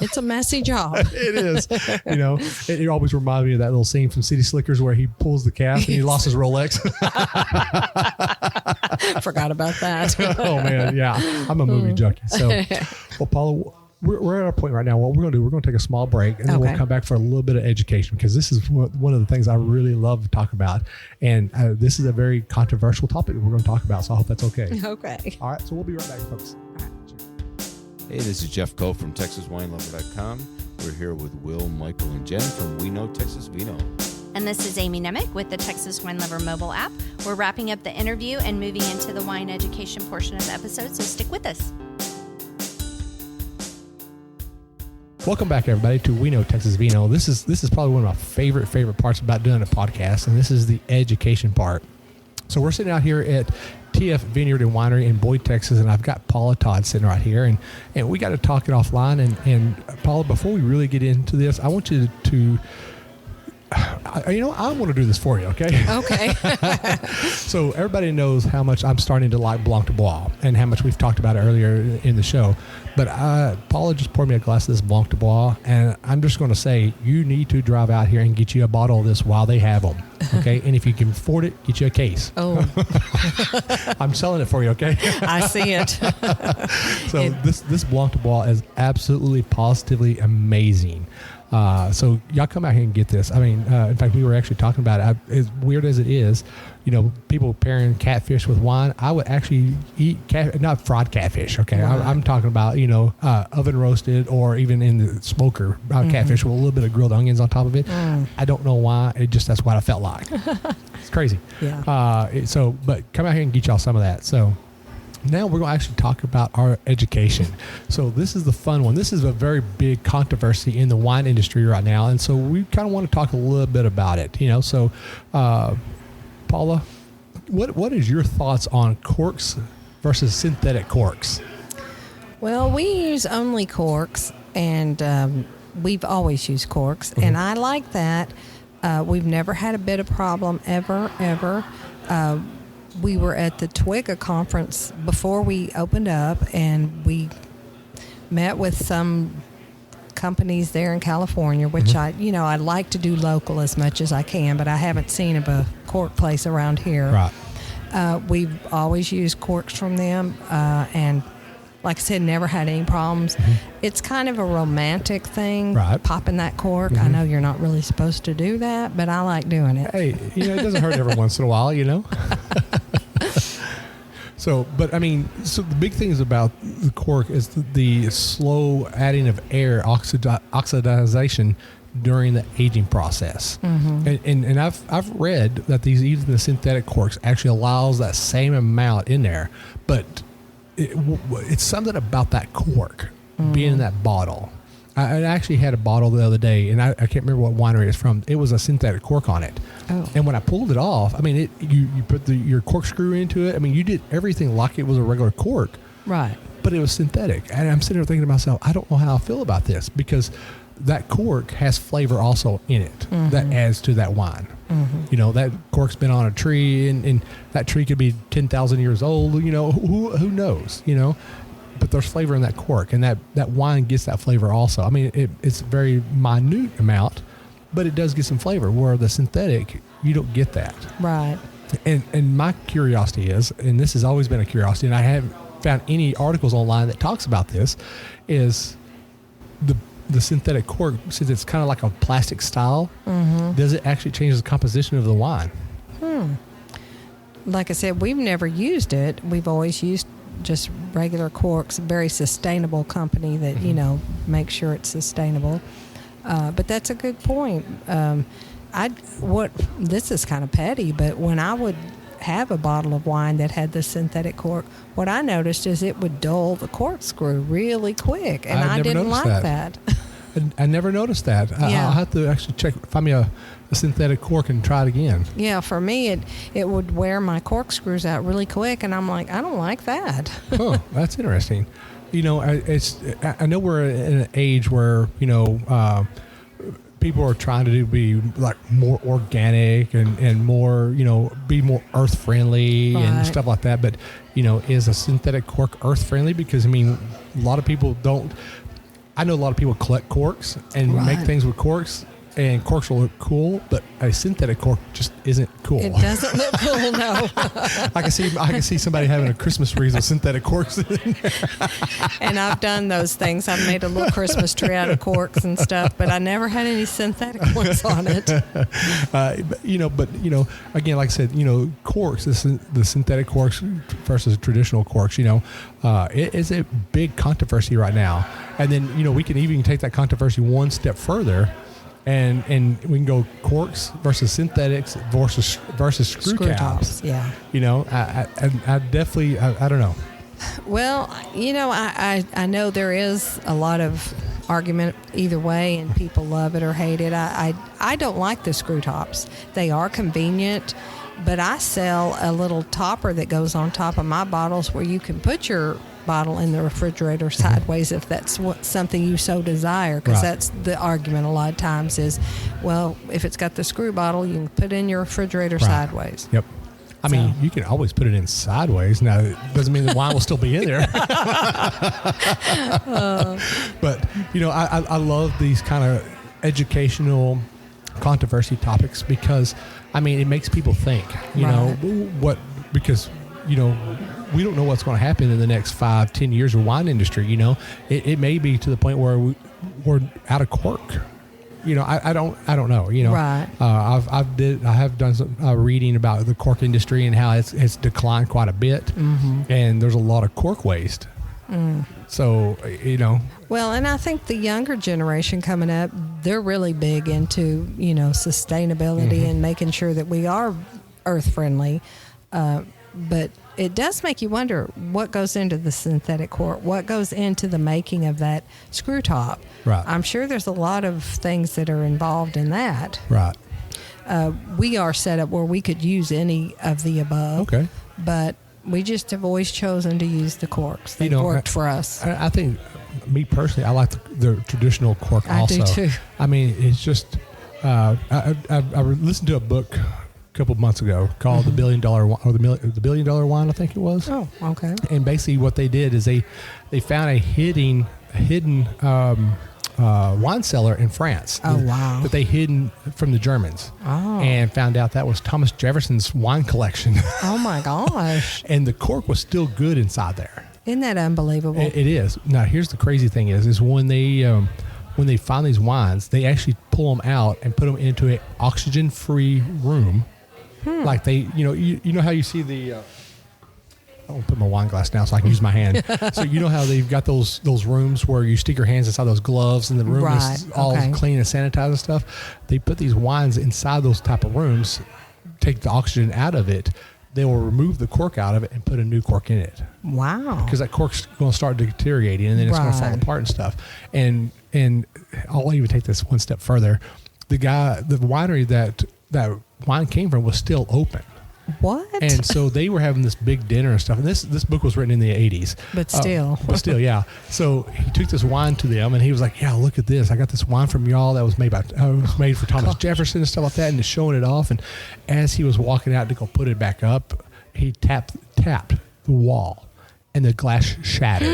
It's a messy job. It is. You know, it always reminded me of that little scene from City Slickers where he pulls the calf and he lost his Rolex. Forgot about that. Oh, man. Yeah. I'm a movie junkie. So, well, Paula, we're at a point right now. What we're going to do, we're going to take a small break, and then we'll come back for a little bit of education, because this is one of the things I really love to talk about. And this is a very controversial topic that we're going to talk about. So I hope that's okay. Okay. All right. So we'll be right back, folks. Hey, this is Jeff Cole from TexasWineLover.com. We're here with Will, Michael, and Jen from We Know Texas Vino. And this is Amy Nemec with the Texas Wine Lover mobile app. We're wrapping up the interview and moving into the wine education portion of the episode, so stick with us. Welcome back, everybody, to We Know Texas Vino. This is probably one of my favorite parts about doing a podcast, and this is the education part. So we're sitting out here at TF Vineyard and Winery in Boyd, Texas, and I've got Paula Todd sitting right here, and we got to talk it offline. And Paula, before we really get into this, I want you to I want to do this for you, okay? Okay. So everybody knows how much I'm starting to like Blanc de Bois and how much we've talked about it earlier in the show. But Paula just poured me a glass of this Blanc de Bois, and I'm just going to say you need to drive out here and get you a bottle of this while they have them, okay? And if you can afford it, get you a case. Oh. I'm selling it for you, okay? I see it. So this Blanc de Bois is absolutely positively amazing. So y'all come out here and get this. I mean, in fact, we were actually talking about it. As weird as it is, you know, people pairing catfish with wine. I would actually eat not fried catfish. Okay, right. I'm talking about, you know, oven roasted or even in the smoker catfish with a little bit of grilled onions on top of it. I don't know why. That's what I felt like. It's crazy. Yeah. But come out here and get y'all some of that. So. Now we're going to actually talk about our education. So this is the fun one. This is a very big controversy in the wine industry right now. And so we kind of want to talk a little bit about it, you know. So, Paula, what is your thoughts on corks versus synthetic corks? Well, we use only corks, and we've always used corks. Mm-hmm. And I like that. We've never had a bit of problem ever. We were at the Twigga conference before we opened up, and we met with some companies there in California, which I like to do local as much as I can, but I haven't seen of a cork place around here. Right. We've always used corks from them, and like I said, never had any problems. Mm-hmm. It's kind of a romantic thing, popping that cork. Mm-hmm. I know you're not really supposed to do that, but I like doing it. Hey, it doesn't hurt every once in a while, you know? So the big thing is about the cork is the slow adding of air, oxidization during the aging process. Mm-hmm. And I've read that even the synthetic corks actually allows that same amount in there, but it's something about that cork being in that bottle. I actually had a bottle the other day, and I can't remember what winery it's from. It was a synthetic cork on it. Oh. And when I pulled it off, I mean, you put your corkscrew into it. I mean, you did everything like it was a regular cork. Right. But it was synthetic. And I'm sitting there thinking to myself, I don't know how I feel about this, because that cork has flavor also in it that adds to that wine. Mm-hmm. You know, that cork's been on a tree, and that tree could be 10,000 years old. You know, who knows, you know? But there's flavor in that cork, and that wine gets that flavor also. I mean, it's a very minute amount, but it does get some flavor, where the synthetic, you don't get that. Right. And my curiosity is, and this has always been a curiosity, and I haven't found any articles online that talks about this, is the synthetic cork, since it's kind of like a plastic style, does it actually change the composition of the wine? Like I said, we've never used it. We've always used just regular corks, very sustainable company that, makes sure it's sustainable. But that's a good point. This is kind of petty, but when I would have a bottle of wine that had the synthetic cork, what I noticed is it would dull the corkscrew really quick, and I didn't like that. I never noticed that. Yeah. I'll have to actually find me a synthetic cork and try it again. Yeah, for me, it would wear my corkscrews out really quick, and I'm like, I don't like that. Oh, that's interesting. I know we're in an age where people are trying to be like more organic and more, be more earth friendly and stuff like that. But, is a synthetic cork earth friendly? Because, a lot of people don't. I know a lot of people collect corks and make things with corks, and corks will look cool, but a synthetic cork just isn't cool. It doesn't look cool, no. I can see somebody having a Christmas wreath with synthetic corks in there. And I've done those things. I've made a little Christmas tree out of corks and stuff, but I never had any synthetic ones on it. Again, like I said, corks, the synthetic corks versus traditional corks, it is a big controversy right now. And then, we can even take that controversy one step further. And we can go corks versus synthetics versus screw caps. Yeah. I definitely, I don't know. Well, I know there is a lot of argument either way, and people love it or hate it. I don't like the screw tops. They are convenient, but I sell a little topper that goes on top of my bottles where you can put your bottle in the refrigerator sideways if that's something you so desire, because that's the argument a lot of times is, well, if it's got the screw bottle, you can put it in your refrigerator sideways. Yep. I mean, you can always put it in sideways. Now, it doesn't mean the wine will still be in there. But, I love these kind of educational controversy topics because, it makes people think, because we don't know what's going to happen in the next 5-10 years of wine industry. It may be to the point where we're out of cork. I don't know. Right. I have done some reading about the cork industry and how it's declined quite a bit, and there's a lot of cork waste. So Well, and I think the younger generation coming up, they're really big into sustainability and making sure that we are earth friendly. But it does make you wonder what goes into the synthetic cork, what goes into the making of that screw top. Right. I'm sure there's a lot of things that are involved in that. Right. We are set up where we could use any of the above. Okay. But we just have always chosen to use the corks. They've worked for us. I think, me personally, I like the traditional cork also. I do too. It's just, I listened to a book a couple of months ago called The $1 Billion Wine, or the $1 Billion Wine, I think it was. Oh, okay. And basically what they did is they found a hidden wine cellar in France. Oh, wow. That they hidden from the Germans. Oh. And found out that was Thomas Jefferson's wine collection. Oh, my gosh. And the cork was still good inside there. Isn't that unbelievable? It is. Now, here's the crazy thing is when they find these wines, they actually pull them out and put them into an oxygen-free room. Like they, you know how you see the, I'll put my wine glass down so I can use my hand. So you know how they've got those rooms where you stick your hands inside those gloves and the room is all clean and sanitized and stuff. They put these wines inside those type of rooms, take the oxygen out of it. They will remove the cork out of it and put a new cork in it. Wow. Because that cork's going to start deteriorating and then it's going to fall apart and stuff. And I'll even take this one step further. The winery that wine came from was still open. What? And so they were having this big dinner and stuff. And this book was written in the 80s. But still. Yeah. So he took this wine to them and he was like, yeah, look at this. I got this wine from y'all that was made for Thomas Jefferson and stuff like that. And just showing it off. And as he was walking out to go put it back up, he tapped the wall and the glass shattered.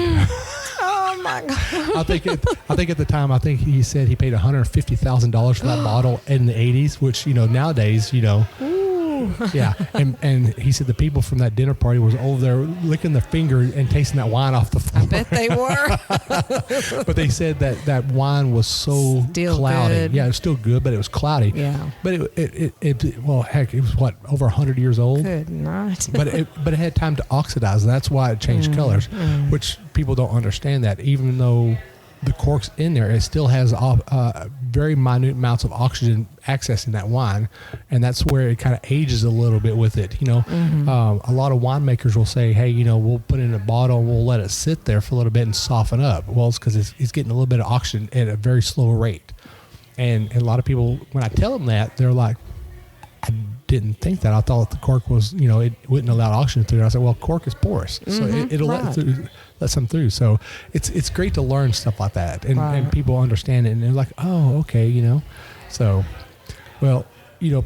Oh my God. I think at the time, he said he paid $150,000 for that bottle in the 80s, which, nowadays, no. Yeah, and he said the people from that dinner party was over there licking their finger and tasting that wine off the floor. I bet they were. But they said that wine was so Still cloudy. good. Yeah, it was still good, but it was cloudy. Yeah. But it well, heck, it was what, over 100 years old. Good night. But it had time to oxidize. That's why it changed colors, which people don't understand that. Even though the cork's in there, it still has very minute amounts of oxygen accessing that wine, and that's where it kind of ages a little bit with it. A lot of winemakers will say, hey, we'll put it in a bottle and we'll let it sit there for a little bit and soften up. Well, it's because it's getting a little bit of oxygen at a very slow rate. And a lot of people, when I tell them that, they're like, I didn't think that. I thought the cork was, it wouldn't allow oxygen through. I said, well, cork is porous, so it'll let some through. So it's great to learn stuff like that, and people understand it, and they're like, oh, okay, So, well,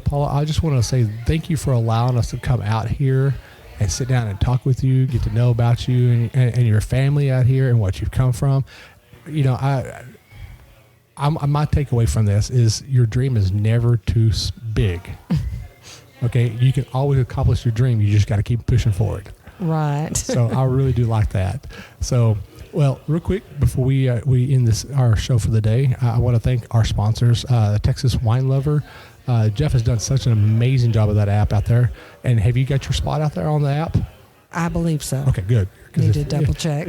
Paula, I just want to say thank you for allowing us to come out here and sit down and talk with you, get to know about you and your family out here and what you've come from. My takeaway from this is your dream is never too big. Okay, you can always accomplish your dream. You just got to keep pushing forward. Right. So I really do like that. So, well, real quick before we end our show for the day, I want to thank our sponsors, Texas Wine Lover. Jeff has done such an amazing job of that app out there. And have you got your spot out there on the app? I believe so. Okay, good. Need to double check.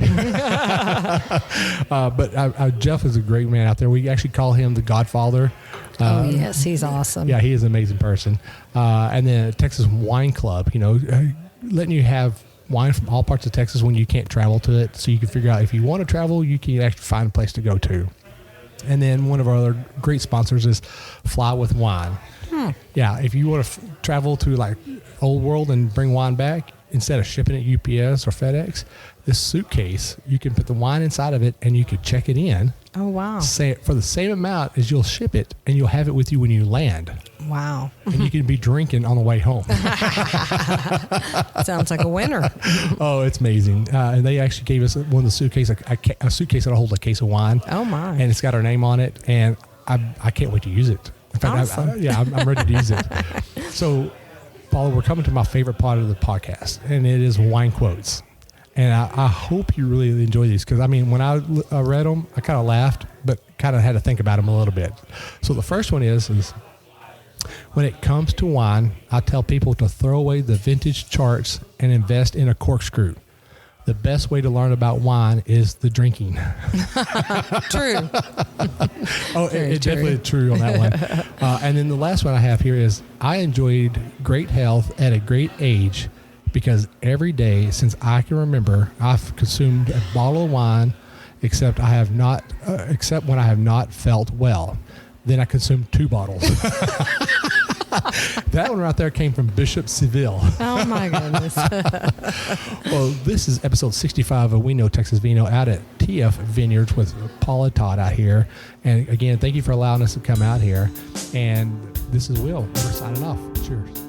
But Jeff is a great man out there. We actually call him the Godfather. Yes, he's awesome. Yeah, he is an amazing person. And then Texas Wine Club, letting you have wine from all parts of Texas when you can't travel to it, so you can figure out if you want to travel, you can actually find a place to go to. And then one of our other great sponsors is Fly with Wine. Yeah, if you want to travel to like Old World and bring wine back, instead of shipping it UPS or FedEx, this suitcase, you can put the wine inside of it and you could check it in. Oh, wow. Say it for the same amount as you'll ship it, and you'll have it with you when you land. Wow. And you can be drinking on the way home. Sounds like a winner. Oh, it's amazing. And they actually gave us one of the suitcases, a suitcase that'll hold a case of wine. Oh, my. And it's got our name on it, and I can't wait to use it. In fact, awesome. I'm ready to use it. So, Paula, we're coming to my favorite part of the podcast, and it is wine quotes. And I hope you really enjoy these, because, when I read them, I kind of laughed, but kind of had to think about them a little bit. So the first one is when it comes to wine, I tell people to throw away the vintage charts and invest in a corkscrew. The best way to learn about wine is the drinking. True. Oh, it's definitely true on that one. And then the last one I have here is, I enjoyed great health at a great age because every day since I can remember, I've consumed a bottle of wine, except when I have not felt well. Then I consumed 2 bottles. That one right there came from Bishop Seville. Oh, my goodness. Well, this is episode 65 of We Know Texas Vino out at TF Vineyards with Paula Todd out here. And again, thank you for allowing us to come out here. And this is Will. We're signing off. Cheers.